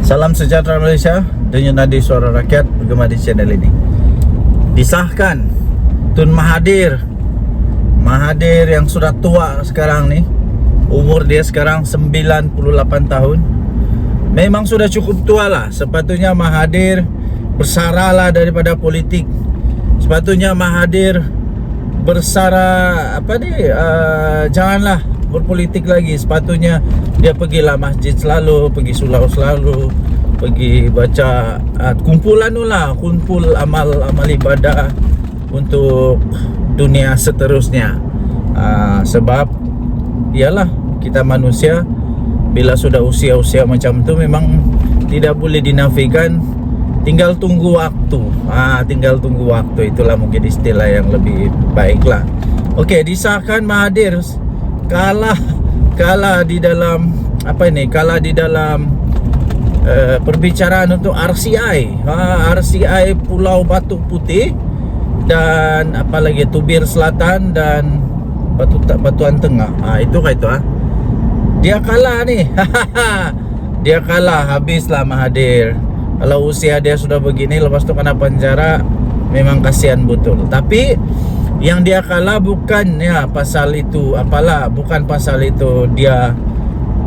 Salam sejahtera Malaysia, denyut nadi suara rakyat bergema di channel ini. Disahkan Tun Mahathir yang sudah tua sekarang nih. Umur dia sekarang 98 tahun. Memang sudah cukup tua lah. Sepatutnya Mahathir bersaralah daripada politik. Sepatutnya Mahathir bersara janganlah berpolitik lagi. Sepatutnya dia pergilah masjid selalu, pergi sulau selalu, pergi baca kumpulan lah, kumpul amal ibadah untuk dunia seterusnya. Sebab ialah kita manusia bila sudah usia macam tu memang tidak boleh dinafikan, tinggal tunggu waktu. Tinggal tunggu waktu, itulah mungkin istilah yang lebih baik lah. Okey, disahkan Mahathir kalah di dalam perbicaraan untuk RCI Pulau Batu Putih dan apalagi Tubir Selatan dan Batuan Tengah. Itu dia kalah nih. Dia kalah, habislah Mahathir. Kalau usia dia sudah begini, lepas tu kena penjara, memang kasihan betul. Tapi yang dia kalah bukan pasal itu, bukan pasal itu dia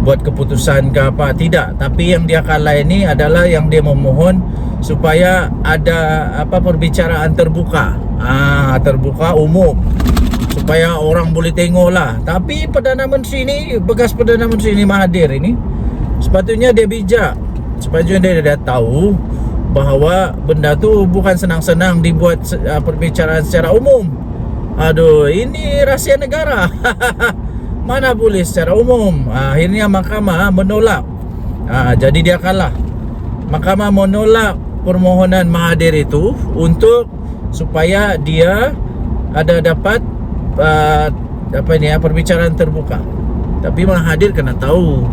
buat keputusan ke apa, tidak. Tapi yang dia kalah ini adalah yang dia memohon supaya ada perbicaraan terbuka, terbuka umum, supaya orang boleh tengok lah. Tapi bekas Perdana Menteri ini Mahathir ini sepatutnya dia bijak. Sepatutnya dia tahu bahawa benda tu bukan senang-senang dibuat perbicaraan secara umum. Ini rahsia negara. Mana boleh secara umum. Akhirnya mahkamah menolak. Jadi dia kalah. Mahkamah menolak permohonan Mahathir itu untuk supaya dia dapat perbicaraan terbuka. Tapi Mahathir kena tahu,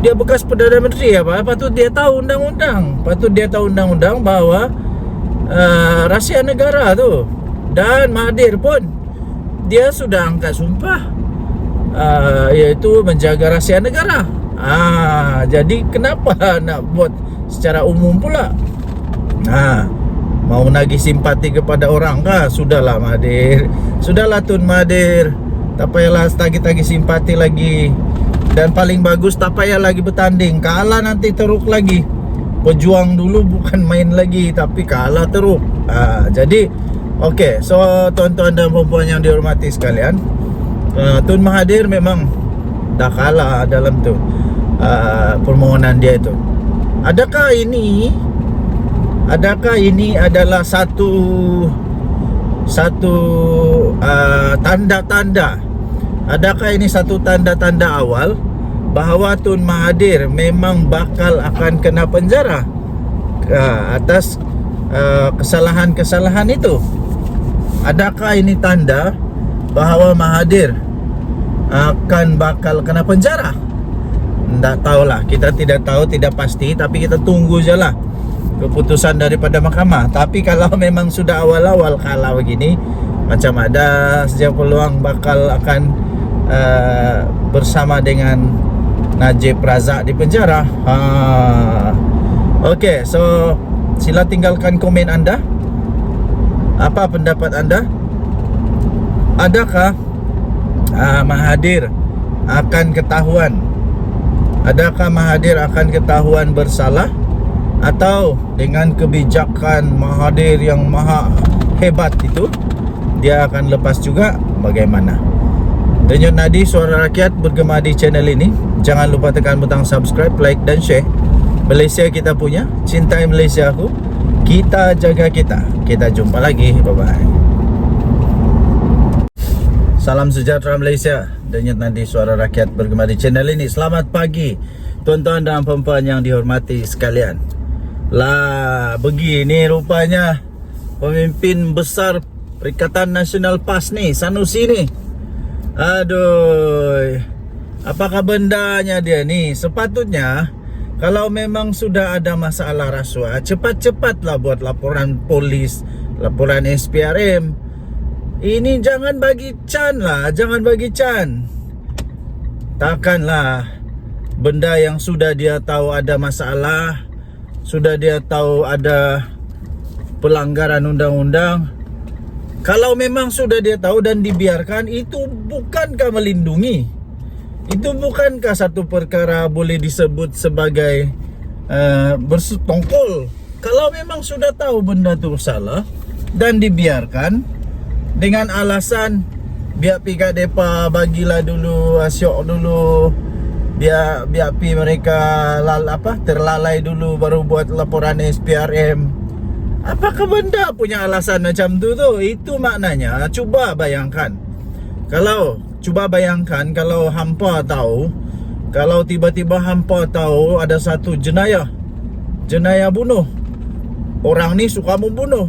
dia bekas Perdana Menteri patut dia tahu undang-undang. Patut dia tahu undang-undang bahawa rahsia negara tu. Dan Mahathir pun dia sudah angkat sumpah, iaitu menjaga rahsia negara. Jadi kenapa nak buat secara umum pula? Mau nagih simpati kepada orang kah? Sudahlah Mahathir, sudahlah Tun Mahathir, tak payahlah tagih-tagih simpati lagi. Dan paling bagus tak payah lagi bertanding. Kalah nanti teruk lagi. Pejuang dulu bukan main lagi, tapi kalah teruk. Jadi okey, so tuan-tuan dan puan-puan yang dihormati sekalian, Tun Mahathir memang dah kalah dalam tu permohonan dia itu. Adakah ini adalah satu tanda-tanda? Adakah ini satu tanda-tanda awal bahawa Tun Mahathir memang bakal akan kena penjara atas kesalahan-kesalahan itu? Adakah ini tanda bahawa Mahathir akan bakal kena penjara? Tak tahulah, kita tidak tahu, tidak pasti. Tapi kita tunggu je lah keputusan daripada mahkamah. Tapi kalau memang sudah awal-awal kalah begini, macam ada sejauh peluang bakal akan bersama dengan Najib Razak di penjara. Okey, so sila tinggalkan komen anda. Apa pendapat anda? Adakah Mahathir akan ketahuan? Adakah Mahathir akan ketahuan bersalah? Atau dengan kebijakan Mahathir yang maha hebat itu, dia akan lepas juga? Bagaimana? Denyut nadi suara rakyat bergema di channel ini. Jangan lupa tekan butang subscribe, like dan share. Malaysia kita punya, cintai Malaysia aku, kita jaga kita. Kita jumpa lagi, bye-bye. Salam sejahtera Malaysia, denyut nadi suara rakyat bergema di channel ini. Selamat pagi tuan-tuan dan puan-puan yang dihormati sekalian. Begini rupanya pemimpin besar Perikatan Nasional PAS ni, Sanusi ni. Apakah bendanya dia ni? Sepatutnya kalau memang sudah ada masalah rasuah, cepat-cepatlah buat laporan polis, laporan SPRM. Ini jangan bagi can lah, jangan bagi can. Takkanlah benda yang sudah dia tahu ada masalah, sudah dia tahu ada pelanggaran undang-undang. Kalau memang sudah dia tahu dan dibiarkan, itu bukankah melindungi? Itu bukankah satu perkara boleh disebut sebagai bersetongkol? Kalau memang sudah tahu benda itu salah dan dibiarkan dengan alasan biar pihak depa bagilah dulu, asyok dulu, biar pi mereka terlalai dulu baru buat laporan SPRM. Apakah benda punya alasan macam tu tu? Itu maknanya cuba bayangkan kalau hampa tahu, kalau tiba-tiba hampa tahu ada satu jenayah bunuh. Orang ni suka membunuh.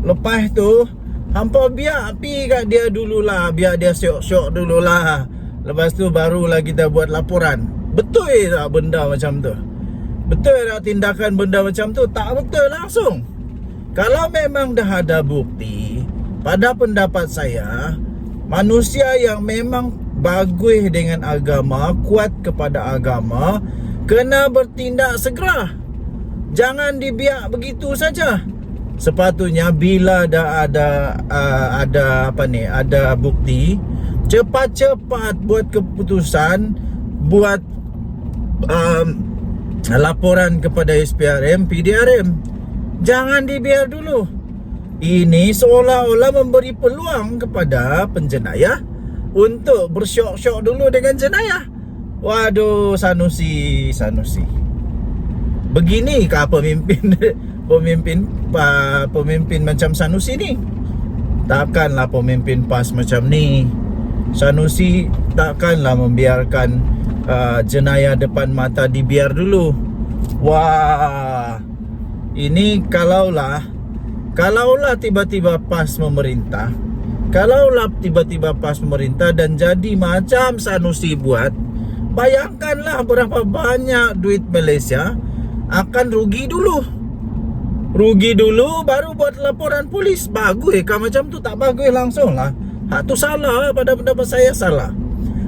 Lepas tu hampa biar pi kat dia dululah, biar dia syok-syok dululah. Lepas tu barulah kita buat laporan. Betul tak benda macam tu? Betul tak tindakan benda macam tu? Tak betul langsung. Kalau memang dah ada bukti, pada pendapat saya, manusia yang memang bagus dengan agama, kuat kepada agama, kena bertindak segera. Jangan dibiak begitu saja. Sepatutnya bila dah ada bukti, cepat-cepat buat keputusan, buat laporan kepada SPRM, PDRM. Jangan dibiar dulu. Ini seolah-olah memberi peluang kepada penjenayah untuk bersyok-syok dulu dengan jenayah. Waduh, Sanusi. Beginikah pemimpin macam Sanusi ni? Takkanlah pemimpin PAS macam ni. Sanusi takkanlah membiarkan jenayah depan mata dibiar dulu. Wah, ini kalaulah tiba-tiba PAS memerintah, dan jadi macam Sanusi buat, bayangkanlah berapa banyak duit Malaysia akan rugi dulu baru buat laporan polis. Bagus kah macam tu? Tak bagus langsung lah. Hak tu salah, pada pendapat saya salah.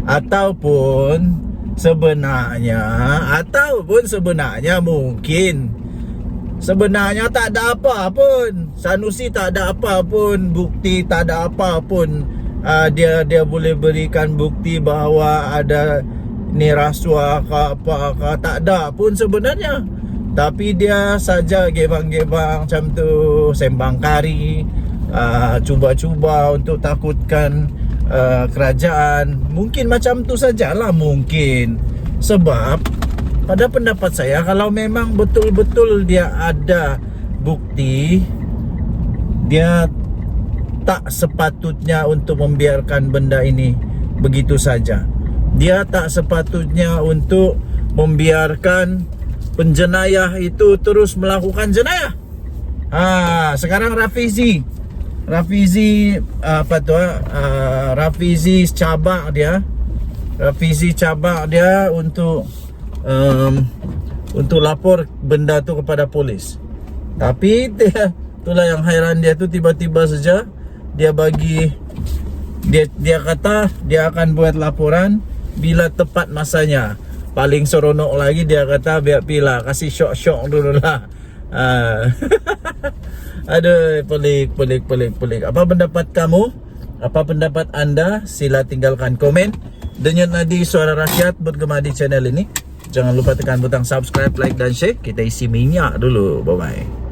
Ataupun sebenarnya mungkin sebenarnya tak ada apa pun. Sanusi tak ada apa pun bukti, tak ada apa pun dia boleh berikan bukti bahawa ada ni rasuah ke apa ke, tak ada pun sebenarnya. Tapi dia saja gebang-gebang macam tu, sembang kari, cuba-cuba untuk takutkan kerajaan. Mungkin macam tu sajalah mungkin. Sebab pada pendapat saya, kalau memang betul-betul dia ada bukti, dia tak sepatutnya untuk membiarkan benda ini begitu saja. Dia tak sepatutnya untuk membiarkan penjenayah itu terus melakukan jenayah. Sekarang Rafizi cabak dia untuk lapor benda tu kepada polis. Tapi itulah yang hairan dia tu, tiba-tiba saja dia kata dia akan buat laporan bila tepat masanya. Paling seronok lagi dia kata biar pila kasih syok-syok dulu lah. Aduh, pelik. Apa pendapat kamu? Apa pendapat anda? Sila tinggalkan komen. Denyut nadi suara rakyat bergema di channel ini. Jangan lupa tekan butang subscribe, like dan share. Kita isi minyak dulu. Bye bye.